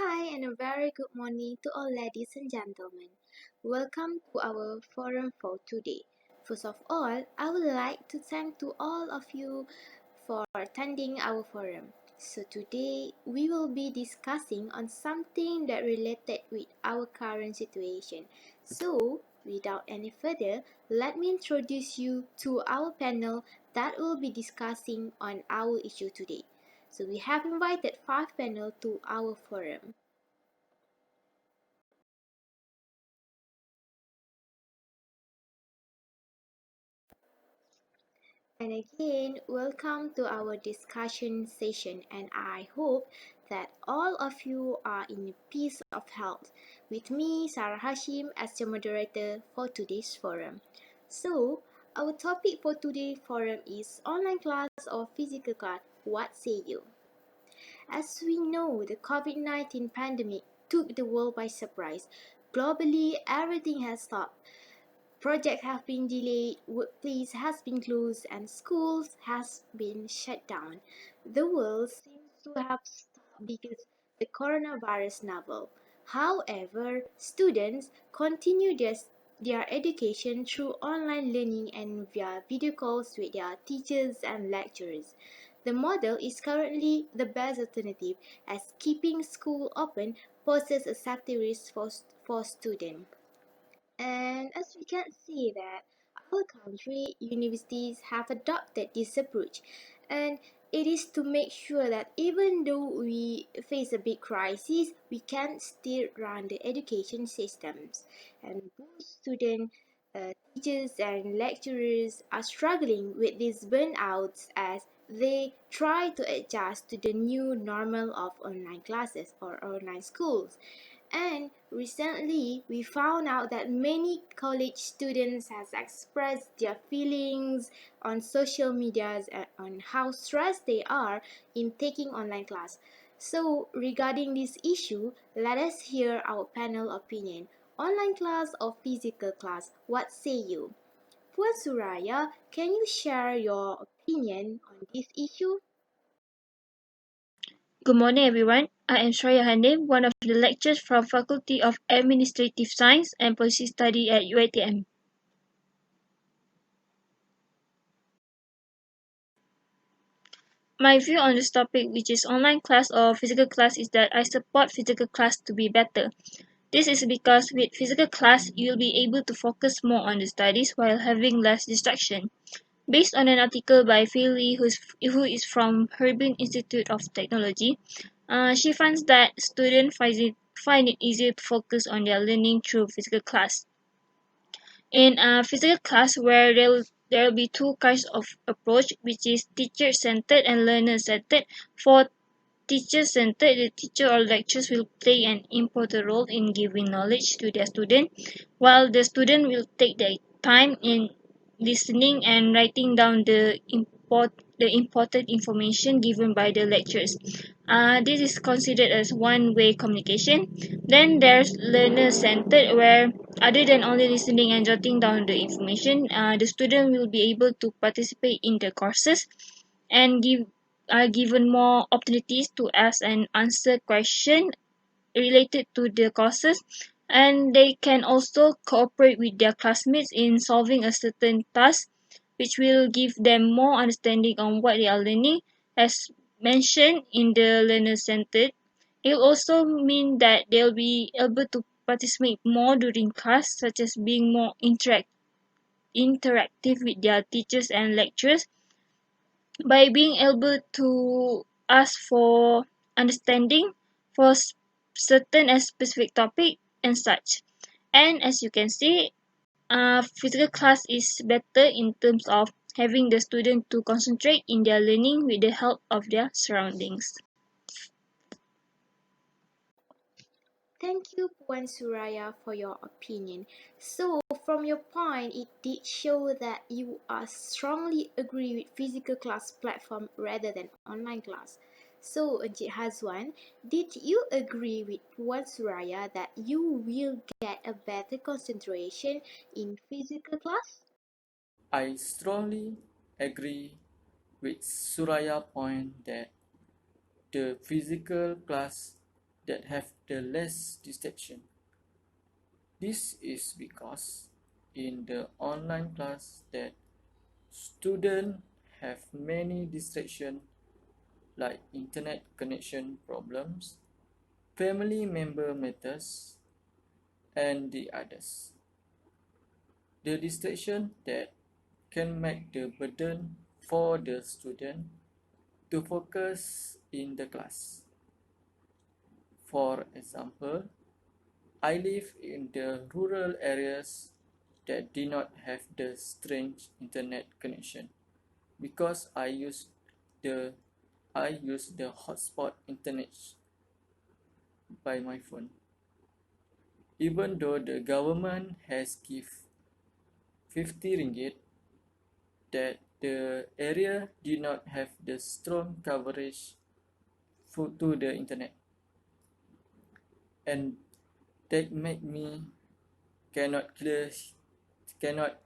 Hi, and a very good morning to all ladies and gentlemen. Welcome to our forum for today. First of all, I would like to thank to all of you for attending our forum. So today we will be discussing on something that related with our current situation. So without any further, let me introduce you to our panel that will be discussing on our issue today. So we have invited 5 panel to our forum. And again, welcome to our discussion session, and I hope that all of you are in peace of health. With me, Sarah Hashim, as your moderator for today's forum. So, our topic for today's forum is online class or physical class. What say you? As we know, the COVID-19 pandemic took the world by surprise. Globally, everything has stopped. Projects have been delayed, workplace has been closed, and schools has been shut down. The world seems to have stopped because the coronavirus novel. However, students continue their education through online learning and via video calls with their teachers and lecturers. The model is currently the best alternative as keeping school open poses a safety risk for students. And as we can see that our country universities have adopted this approach, and it is to make sure that even though we face a big crisis, we can still run the education systems. And both students, teachers, and lecturers are struggling with these burnouts as they try to adjust to the new normal of online classes or online schools. And recently, we found out that many college students has expressed their feelings on social medias on how stressed they are in taking online class. So, regarding this issue, let us hear our panel opinion. Online class or physical class? What say you? Puan Suraya, can you share your opinion on this issue? Good morning, everyone. I am Shreya Hanim, one of the lecturers from Faculty of Administrative Science and Policy Study at Uitm. My view on this topic, which is online class or physical class, is that I support physical class to be better. This is because with physical class, you'll be able to focus more on the studies while having less distraction. Based on an article by Fei Li, who is from Harbin Institute of Technology, she finds that students find it easier to focus on their learning through physical class. In a physical class, where there will be two kinds of approach, which is teacher-centered and learner-centered. For teacher-centered, the teacher or lecturers will play an important role in giving knowledge to their student, while the student will take their time in listening and writing down the important information given by the lecturers. This is considered as one-way communication. Then there's learner-centered, where other than only listening and jotting down the information, the student will be able to participate in the courses and are given more opportunities to ask and answer questions related to the courses, and they can also cooperate with their classmates in solving a certain task, which will give them more understanding on what they are learning. As mentioned in the learner centered, it will also mean that they'll be able to participate more during class, such as being more interactive with their teachers and lecturers by being able to ask for understanding for certain and specific topic and such. And as you can see, physical class is better in terms of having the student to concentrate in their learning with the help of their surroundings. Thank you, Puan Suraya, for your opinion. So, from your point, it did show that you are strongly agree with physical class platform rather than online class. So, Encik Hazwan, did you agree with Puan Suraya that you will get a better concentration in physical class? I strongly agree with Suraya's point that the physical class that have the less distraction. This is because in the online class that students have many distractions like internet connection problems, family member matters, and the others. The distraction that can make the burden for the student to focus in the class. For example, I live in the rural areas that do not have the strange internet connection because the I use the hotspot internet by my phone. Even though the government has give 50 ringgit, that the area did not have the strong coverage to the internet, and that make me cannot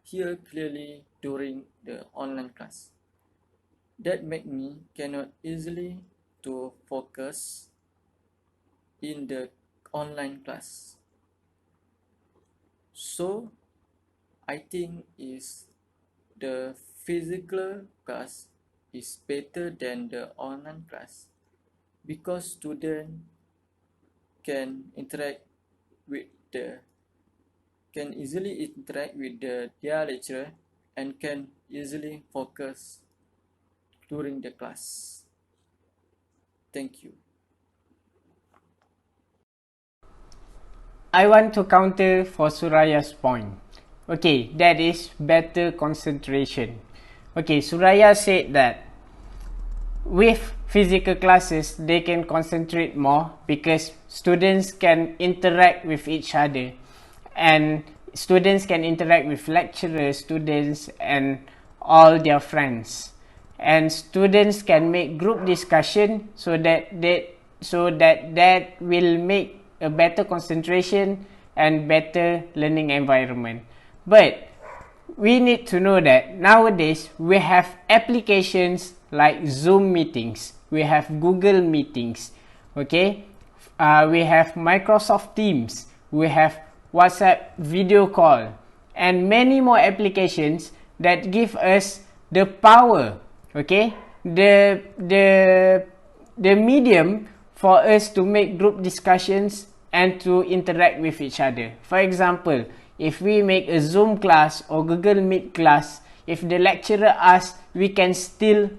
hear clearly during the online class. That make me cannot easily to focus in the online class. So I think is the physical class is better than the online class because student can interact with the can easily interact with their lecturer and can easily focus during the class. Thank you. I want to counter for Suraya's point. Okay, that is better concentration. Okay, Suraya said that with physical classes, they can concentrate more because students can interact with each other, and students can interact with lecturers, students, and all their friends. And students can make group discussion so that will make a better concentration and better learning environment. But we need to know that nowadays we have applications like Zoom meetings, we have Google meetings, okay, we have Microsoft Teams, we have WhatsApp video call, and many more applications that give us the power, okay, the medium for us to make group discussions and to interact with each other. For example, if we make a Zoom class or Google Meet class, if the lecturer asks, we can still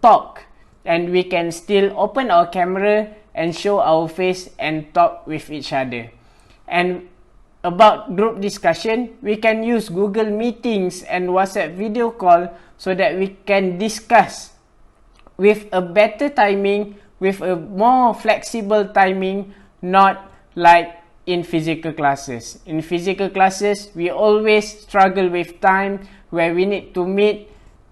talk, and we can still open our camera and show our face and talk with each other. And about group discussion, we can use Google Meetings and WhatsApp video call so that we can discuss with a better timing, with a more flexible timing, not like in physical classes. In physical classes, we always struggle with time where we need to meet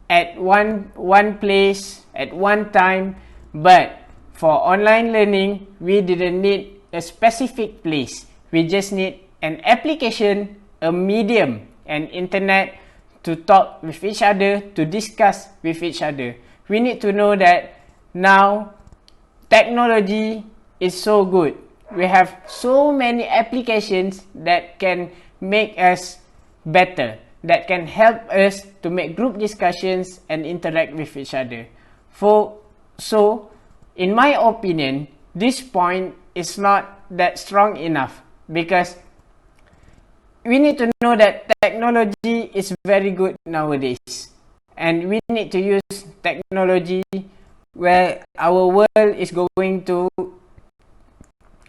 at one place at one time. But for online learning, we didn't need a specific place. We just need an application, a medium, an internet to talk with each other, to discuss with each other. We need to know that now technology is so good. We have so many applications that can make us better, that can help us to make group discussions and interact with each other. So, in my opinion, this point is not that strong enough because we need to know that technology is very good nowadays, and we need to use technology where our world is going to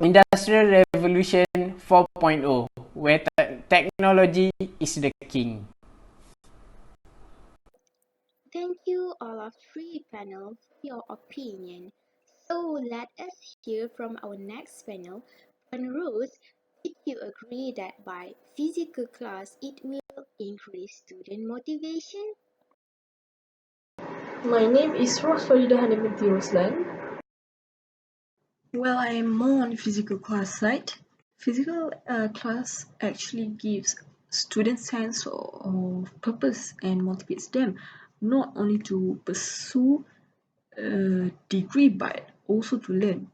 Industrial Revolution 4.0, where technology is the king. Thank you all of three panel for your opinion. So let us hear from our next panel. Rose, did you agree that by physical class it will increase student motivation? My name is Rose Farida Hanifati Roslan. Well, I am more on the physical class side. Physical class actually gives students sense of purpose and motivates them not only to pursue a degree but also to learn,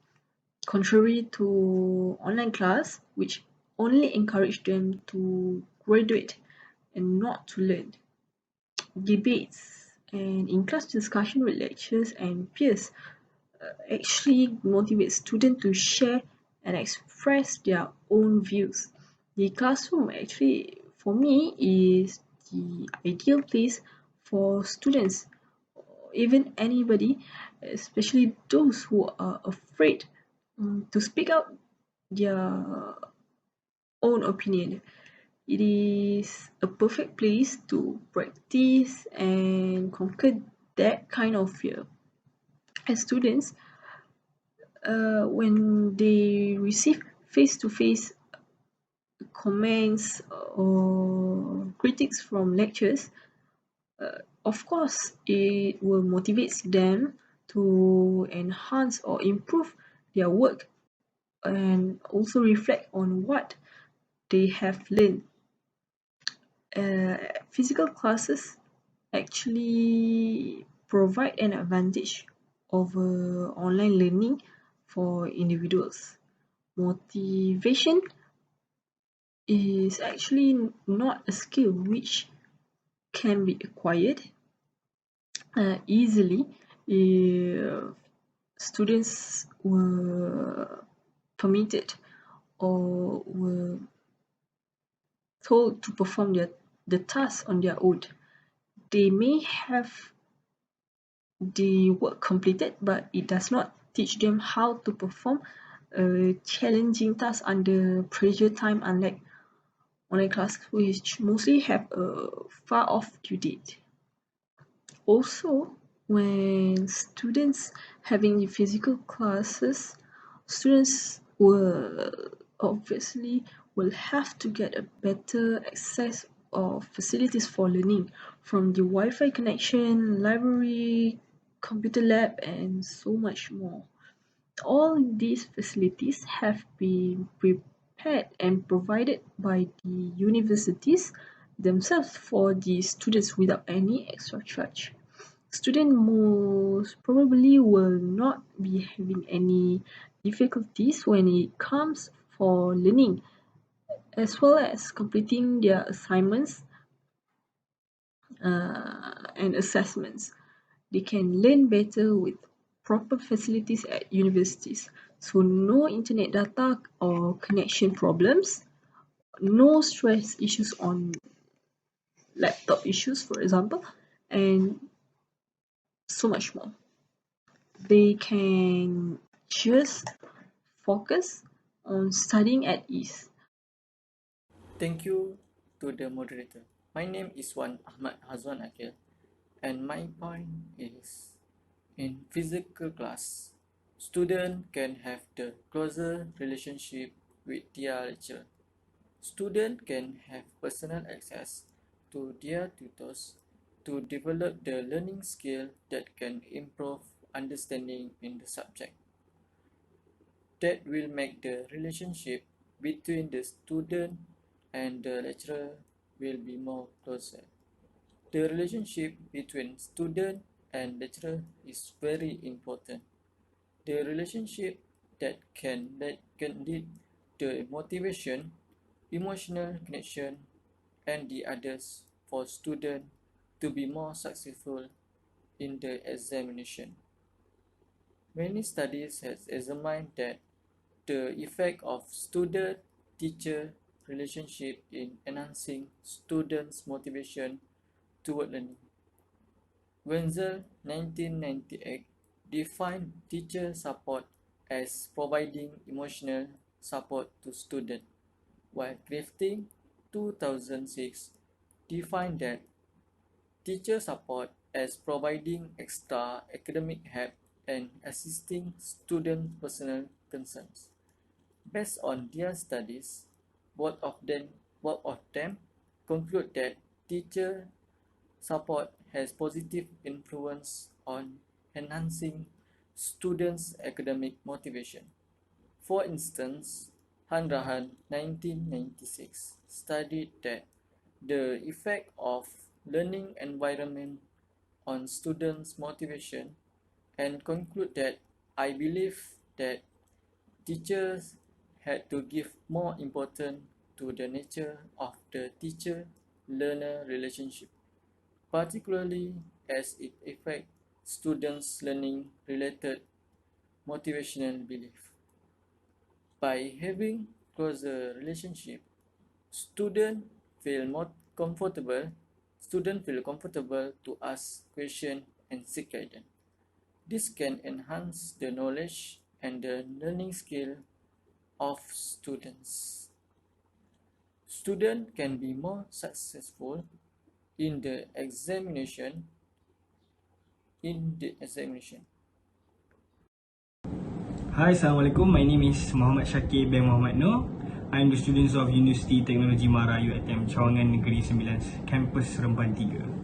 contrary to online class, which only encourage them to graduate and not to learn. Debates and in-class discussion with lecturers and peers actually motivate students to share and express their own views. The classroom actually, for me, is the ideal place for students, even anybody, especially those who are afraid to speak out their own opinion. It is a perfect place to practice and conquer that kind of fear. As students, when they receive face-to-face comments or critics from lecturers, of course, it will motivate them to enhance or improve their work and also reflect on what they have learned. Physical classes actually provide an advantage over online learning for individuals. Motivation is actually not a skill which can be acquired easily if students were permitted or were told to perform the task on their own. They may have the work completed, but it does not teach them how to perform a challenging task under pressure time, unlike online class, which mostly have a far off due date. Also, when students having physical classes, students will obviously will have to get a better access of facilities for learning, from the Wi-Fi connection, library, computer lab, and so much more. All these facilities have been prepared and provided by the universities themselves for the students without any extra charge. Students most probably will not be having any difficulties when it comes for learning, as well as completing their assignments and assessments. They can learn better with proper facilities at universities. So no internet data or connection problems, no stress issues on laptop issues, for example, and so much more. They can just focus on studying at ease. Thank you to the moderator. My name is Wan Ahmad Hazwan Akil, and my point is, in physical class, students can have the closer relationship with their lecturer. Students can have personal access to their tutors to develop the learning skill that can improve understanding in the subject. That will make the relationship between the student and the lecturer will be more closer. The relationship between student and lecturer is very important. The relationship that can lead to motivation, emotional connection, and the others for student to be more successful in the examination. Many studies has examined that the effect of student-teacher relationship in enhancing students' motivation toward learning. Wenzel, 1998, defined teacher support as providing emotional support to students, while Crafting, 2006, defined that teacher support as providing extra academic help and assisting students' personal concerns. Based on their studies, both of them conclude that teacher support has positive influence on enhancing students' academic motivation. For instance, Hanrahan 1996 studied that the effect of learning environment on students' motivation and conclude that I believe that teachers had to give more importance to the nature of the teacher-learner relationship, particularly as it affects students' learning-related motivational belief. By having closer relationship, students feel comfortable to ask questions and seek guidance. This can enhance the knowledge and the learning skill of students. Students can be more successful in the examination. Hi, Assalamualaikum. My name is Muhammad Syakir bin Muhammad Noor. I am the student of Universiti Teknologi Mara Uitm, Cawangan Negeri Sembilan, Kampus Seremban 3.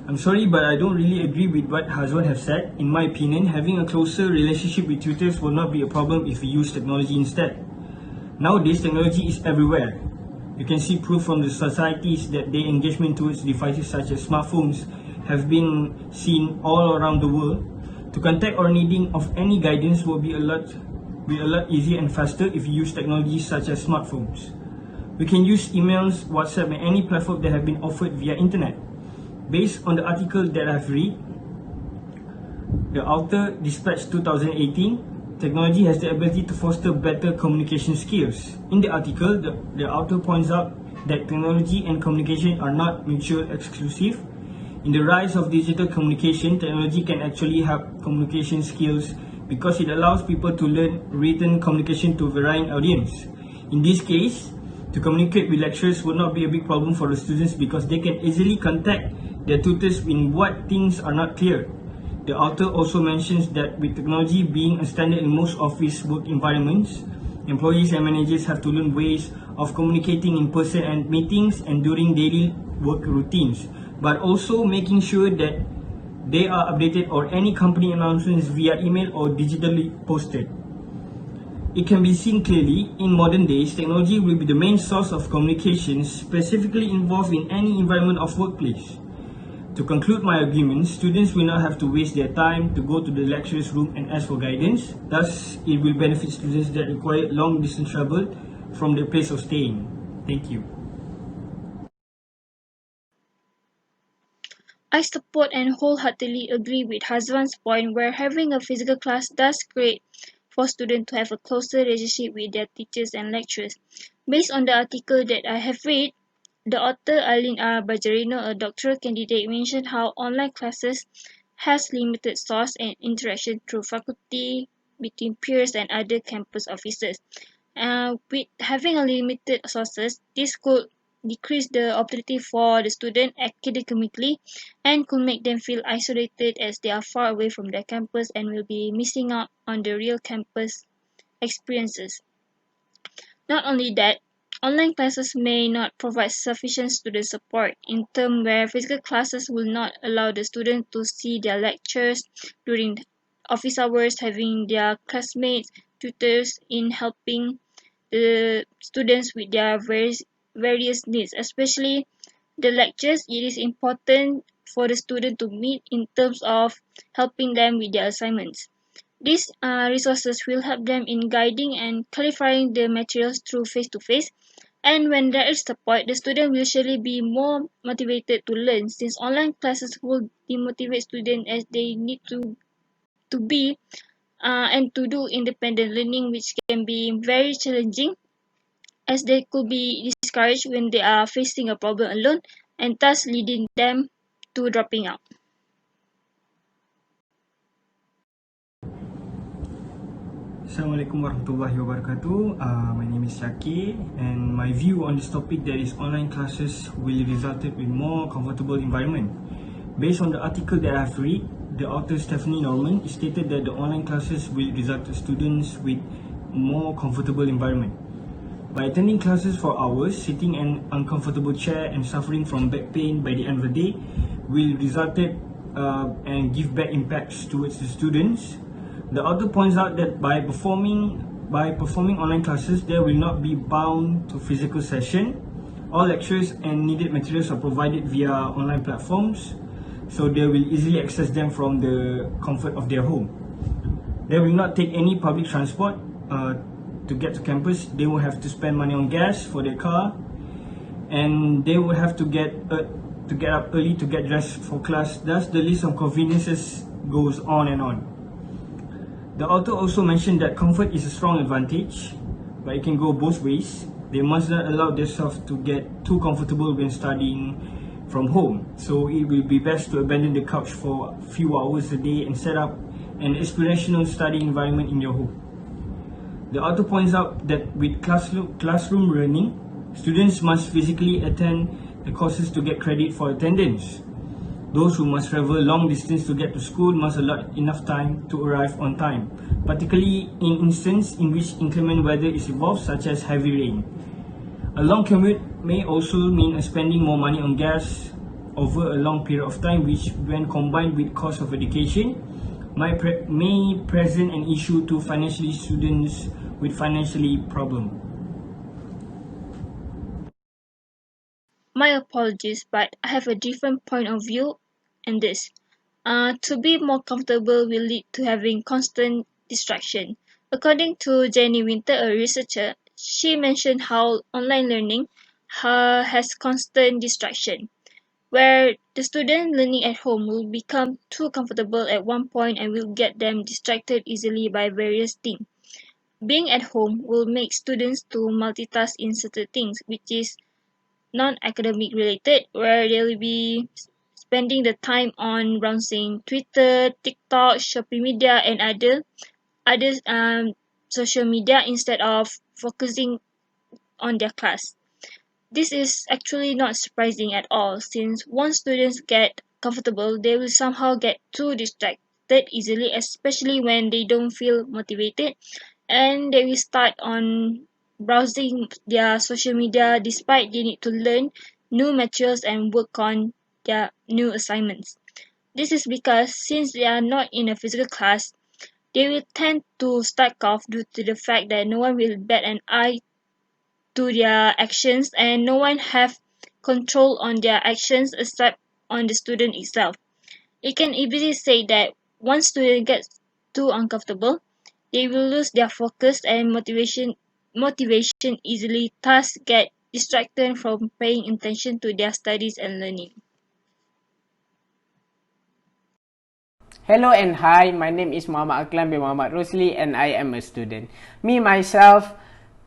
I'm sorry, but I don't really agree with what Hazwan have said. In my opinion, having a closer relationship with tutors will not be a problem if we use technology instead. Nowadays, technology is everywhere. You can see proof from the societies that their engagement towards devices such as smartphones have been seen all around the world. To contact or needing of any guidance will be a lot easier and faster if you use technologies such as smartphones. We can use emails, WhatsApp and any platform that have been offered via internet. Based on the article that I've read, the author Dispatch 2018, technology has the ability to foster better communication skills. In the article, the author points out that technology and communication are not mutually exclusive. In the rise of digital communication, technology can actually help communication skills because it allows people to learn written communication to a varying audience. In this case, to communicate with lecturers would not be a big problem for the students because they can easily contact their tutors when what things are not clear. The author also mentions that with technology being a standard in most office work environments, employees and managers have to learn ways of communicating in person at meetings and during daily work routines, but also making sure that they are updated or any company announcements via email or digitally posted. It can be seen clearly, in modern days, technology will be the main source of communication specifically involved in any environment of workplace. To conclude my argument, students will not have to waste their time to go to the lecturer's room and ask for guidance. Thus, it will benefit students that require long distance travel from their place of staying. Thank you. I support and wholeheartedly agree with Hazwan's point where having a physical class does create for students to have a closer relationship with their teachers and lecturers. Based on the article that I have read, the author Aline R. Bajarino, a doctoral candidate, mentioned how online classes has limited source and interaction through faculty, between peers and other campus officers. With having a limited sources, this could decrease the opportunity for the student academically and could make them feel isolated as they are far away from their campus and will be missing out on the real campus experiences. Not only that, online classes may not provide sufficient student support in terms where physical classes will not allow the student to see their lectures during office hours, having their classmates, tutors in helping the students with their various needs, especially the lectures. It is important for the student to meet in terms of helping them with their assignments. These resources will help them in guiding and clarifying the materials through face-to-face. And when there is support, the student will surely be more motivated to learn, since online classes will demotivate students as they need to be and to do independent learning, which can be very challenging as they could be discouraged when they are facing a problem alone and thus leading them to dropping out. Assalamualaikum warahmatullahi wabarakatuh. My name is Syakir, and my view on this topic that is online classes will result in more comfortable environment. Based on the article that I've read, the author Stephanie Norman stated that the online classes will result in students with more comfortable environment. By attending classes for hours, sitting in an uncomfortable chair and suffering from back pain by the end of the day will result and give bad impacts towards the students. The author points out that by performing online classes, they will not be bound to physical session. All lectures and needed materials are provided via online platforms. so they will easily access them from the comfort of their home. They will not take any public transport to get to campus. They will have to spend money on gas for their car, and they will have to get up early to get dressed for class. Thus, the list of conveniences goes on and on. The author also mentioned that comfort is a strong advantage, but it can go both ways. They must not allow themselves to get too comfortable when studying from home. So it will be best to abandon the couch for a few hours a day and set up an experiential study environment in your home. The author points out that with classroom learning, students must physically attend the courses to get credit for attendance. Those who must travel long distance to get to school must allot enough time to arrive on time, particularly in instances in which inclement weather is involved, such as heavy rain. A long commute may also mean spending more money on gas over a long period of time, which, when combined with cost of education, may present an issue to financially students with financially problem. My apologies, but I have a different point of view in this. To be more comfortable will lead to having constant distraction. According to Jenny Winter, a researcher, she mentioned how online learning has constant distraction, where the student learning at home will become too comfortable at one point and will get them distracted easily by various things. Being at home will make students to multitask in certain things, which is non-academic related, where they will be spending the time on browsing Twitter, TikTok, Shopee Media, and other social media instead of focusing on their class. This is actually not surprising at all, since once students get comfortable, they will somehow get too distracted easily, especially when they don't feel motivated, and they will start on browsing their social media despite they need to learn new materials and work on their new assignments. This is because since they are not in a physical class, they will tend to slack off due to the fact that no one will bat an eye to their actions and no one have control on their actions except on the student itself. It can easily say that once student gets too uncomfortable, they will lose their focus and motivation easily, thus get distracted from paying attention to their studies and learning. Hello and hi, my name is Muhammad Aklan bin Muhammad Rosli and I am a student. Me myself,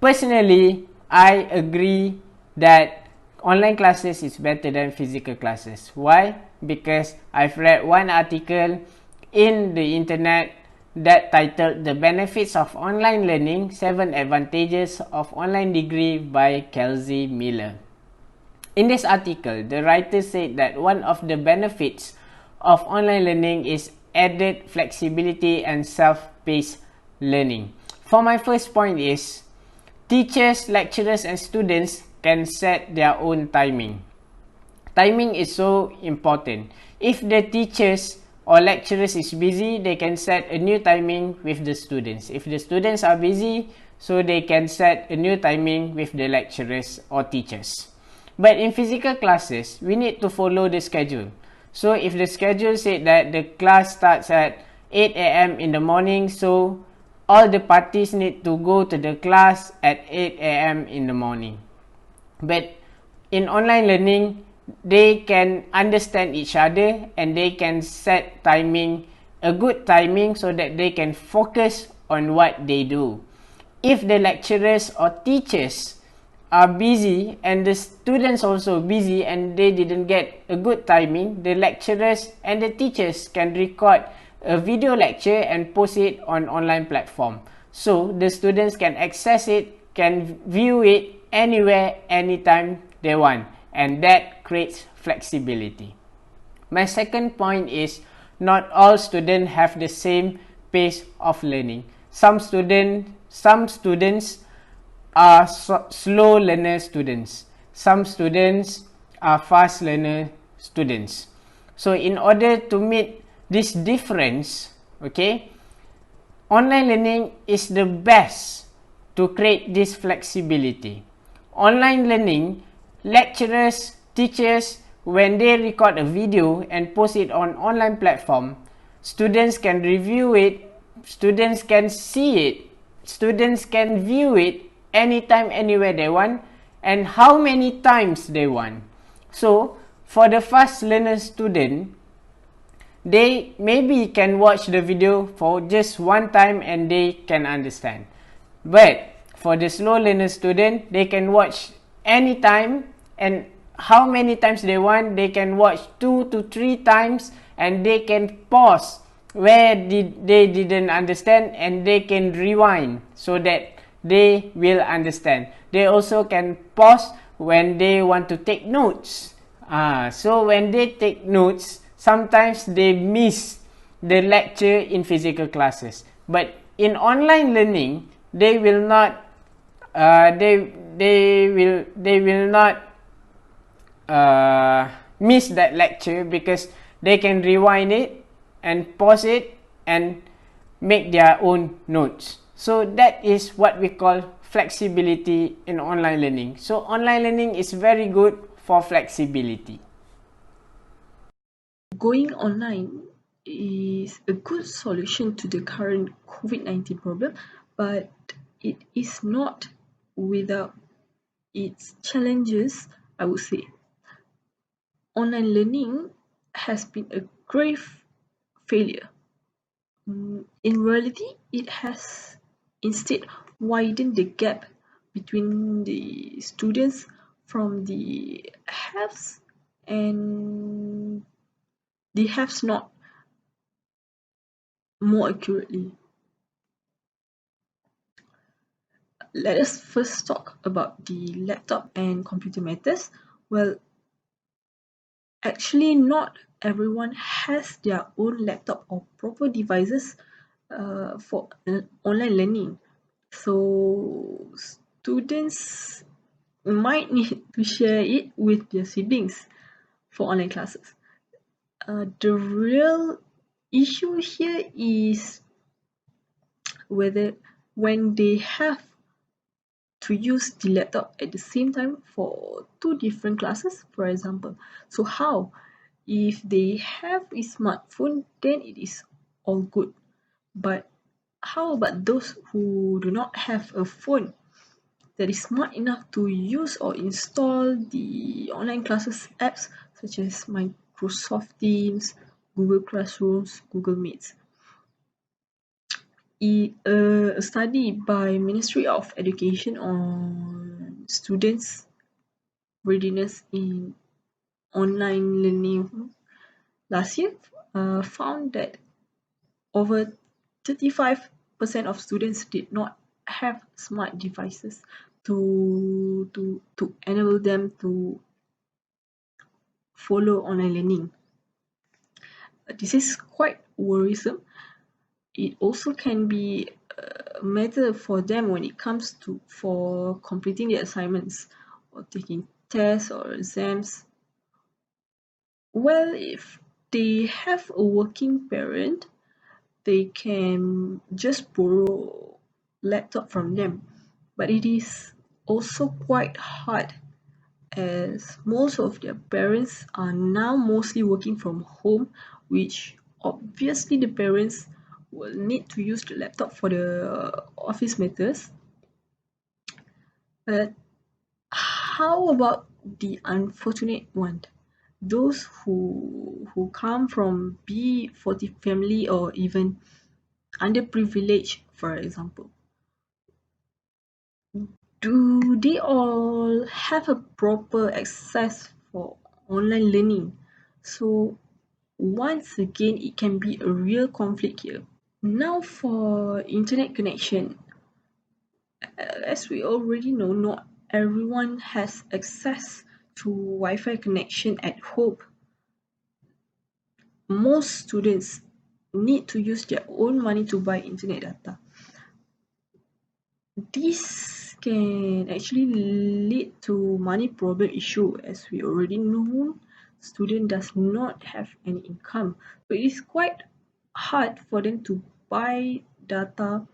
personally, I agree that online classes is better than physical classes. Why? Because I've read one article in the internet that titled The Benefits of Online Learning, 7 Advantages of Online Degree by Kelsey Miller. In this article, the writer said that one of the benefits of online learning is added flexibility and self-paced learning. For my first point is, teachers, lecturers and students can set their own timing. Timing is so important. If the teachers or lecturers is busy, they can set a new timing with the students. If the students are busy, so they can set a new timing with the lecturers or teachers. But in physical classes, we need to follow the schedule. So if the schedule said that the class starts at 8 a.m. in the morning, so all the parties need to go to the class at 8 a.m. in the morning. But in online learning, they can understand each other and they can set timing, a good timing, so that they can focus on what they do. If the lecturers or teachers are busy and the students also busy and they didn't get a good timing, the lecturers and the teachers can record a video lecture and post it on online platform. So the students can access it, can view it anywhere, anytime they want, and that creates flexibility. My second point is not all students have the same pace of learning. Some students are slow learner students. Some students are fast learner students. So in order to meet this difference, okay, online learning is the best to create this flexibility. Online learning, lecturers, teachers when they record a video and post it on online platform, students can review it, students can see it, students can view it anytime, anywhere they want, and how many times they want. So, for the fast learner student, they maybe can watch the video for just one time and they can understand. But for the slow learner student, they can watch anytime and how many times they want. They can watch 2 to 3 times and they can pause where they didn't understand and they can rewind so that they will understand. They also can pause when they want to take notes. So when they take notes, sometimes they miss the lecture in physical classes. But in online learning, they will not they will not miss that lecture because they can rewind it and pause it and make their own notes. So that is what we call flexibility in online learning. So online learning is very good for flexibility. Going online is a good solution to the current COVID-19 problem, but it is not without its challenges, I would say. Online learning has been a grave failure. In reality, it has instead widened the gap between the students from the haves and the haves not, more accurately. Let us first talk about the laptop and computer matters. Well, actually not everyone has their own laptop or proper devices for online learning. So students might need to share it with their siblings for online classes. The real issue here is whether when they have to use the laptop at the same time for 2 different classes, for example. So how? If they have a smartphone, then it is all good. But how about those who do not have a phone that is smart enough to use or install the online classes apps such as Microsoft Teams, Google Classrooms, Google Meets? A study by Ministry of Education on students' readiness in online learning last year found that over 35% of students did not have smart devices to enable them to follow online learning. This is quite worrisome. It also can be a matter for them when it comes to for completing their assignments or taking tests or exams. Well, if they have a working parent, they can just borrow laptop from them. But it is also quite hard as most of their parents are now mostly working from home, which obviously the parents will need to use the laptop for the office matters. But how about the unfortunate one? Those who come from B40 family or even underprivileged, for example. Do they all have a proper access for online learning? So once again, it can be a real conflict here. Now for internet connection. As we already know, not everyone has access to Wi-Fi connection at home. Most students need to use their own money to buy internet data. This can actually lead to money problem issue, as we already know student does not have any income, so it is quite hard for them to buy data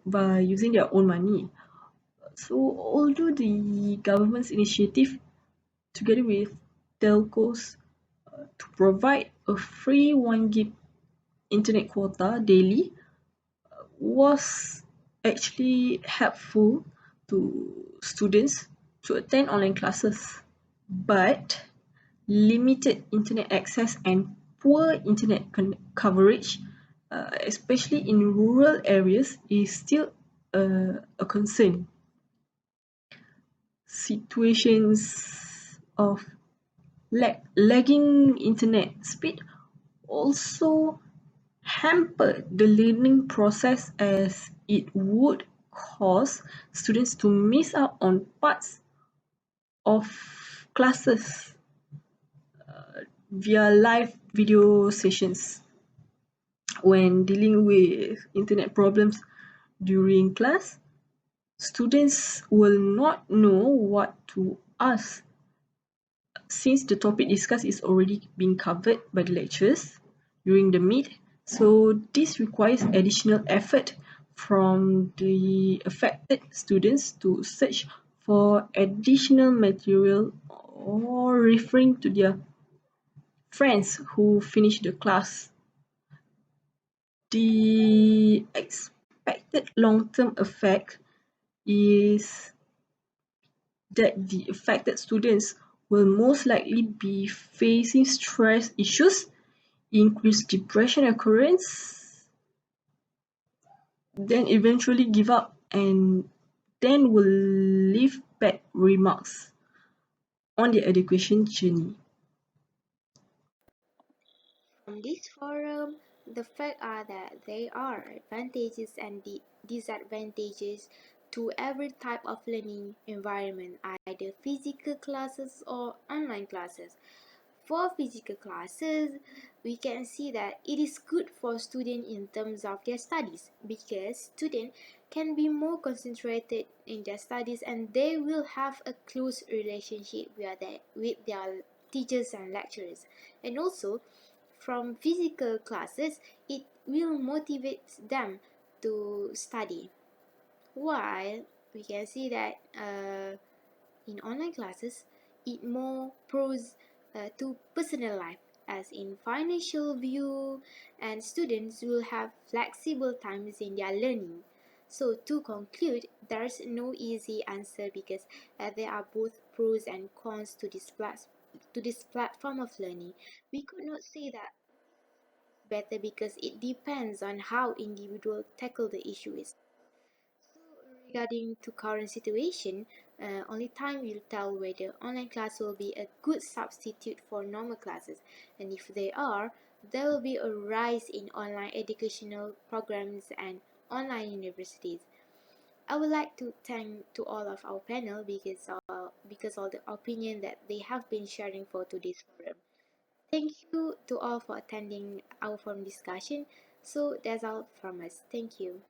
by using their own money. So although the government's initiative together with telcos to provide a free 1 gig internet quota daily was actually helpful to students to attend online classes, but limited internet access and poor internet coverage, especially in rural areas, is still a concern. Situations of lagging internet speed also hamper the learning process, as it would cause students to miss out on parts of classes via live video sessions. When dealing with internet problems during class, students will not know what to ask since the topic discussed is already being covered by the lecturers during the meet. So this requires additional effort from the affected students to search for additional material or referring to their friends who finished the class. The expected long-term effect is that the affected students will most likely be facing stress issues, increased depression occurrence, then eventually give up, and then will leave bad remarks on their education journey. From this forum, the facts are that there are advantages and disadvantages to every type of learning environment, either physical classes or online classes. For physical classes, we can see that it is good for students in terms of their studies, because students can be more concentrated in their studies and they will have a close relationship with their teachers and lecturers. And also, from physical classes, it will motivate them to study. While we can see that in online classes, it more pros to personal life, as in financial view, and students will have flexible times in their learning. So to conclude, there's no easy answer, because there are both pros and cons to this platform of learning. We could not say that better, because it depends on how individual tackle the issue is. So regarding to current situation, only time will tell whether online class will be a good substitute for normal classes, and if they are, there will be a rise in online educational programs and online universities. I would like to thank to all of our panel, because all the opinion that they have been sharing for today's forum. Thank you to all for attending our forum discussion. So that's all from us. Thank you.